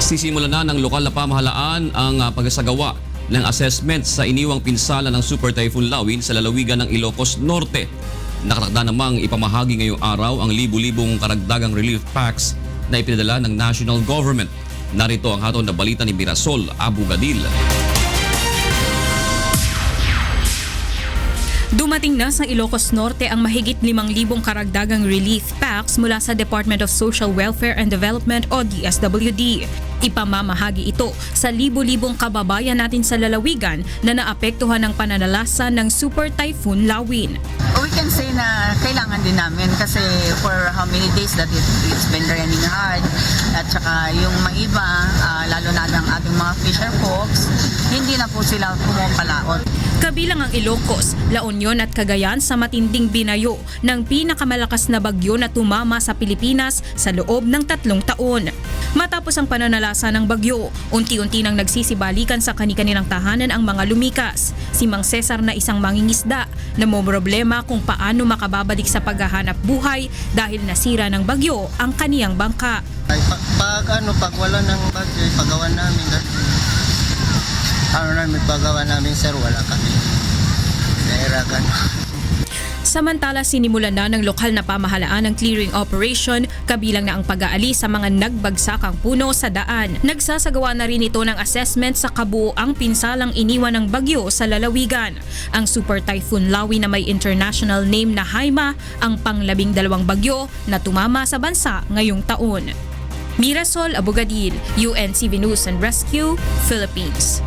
Sisimulan na ng lokal na pamahalaan ang pagsasagawa ng assessment sa iniwang pinsala ng Super Typhoon Lawin sa lalawigan ng Ilocos Norte. Nakatakda namang ipamahagi ngayong araw ang libu-libong karagdagang relief packs na ipinadala ng national government. Narito ang hatod na balita ni Mirasol Abugadil. Dumating na sa Ilocos Norte ang mahigit 5,000 karagdagang relief packs mula sa Department of Social Welfare and Development o DSWD. Ipamamahagi ito sa libu-libong kababayan natin sa lalawigan na naapektuhan ng pananalasa ng Super Typhoon Lawin. We can say na kailangan din namin kasi for how many days that it's been raining hard at saka yung mga iba, lalo na ng ating mga fisher folks, hindi na po sila pumapalaot. Kabilang ang Ilocos, La Union at Cagayan sa matinding binayo ng pinakamalakas na bagyo na tumama sa Pilipinas sa loob ng 3 taon. Matapos ang pananalasa ng bagyo, unti-unti nang nagsisibalikan sa kani-kanilang tahanan ang mga lumikas. Si Mang Cesar na isang mangingisda na problema kung paano makababalik sa paghahanap buhay dahil nasira ng bagyo ang kaniyang bangka. Pag wala ng bagyo, pagawa namin. Pagawa namin sir, wala kami. Nairagan. Samantala, sinimulan na ng lokal na pamahalaan ang clearing operation kabilang na ang pag-aalis sa mga nagbagsakang puno sa daan. Nagsasagawa na rin ito ng assessment sa kabuoang pinsalang iniwan ng bagyo sa lalawigan. Ang Super Typhoon Lawin na may international name na Haima ang pang-12 bagyo na tumama sa bansa ngayong taon. Mirasol Abugadil, UNCV News and Rescue, Philippines.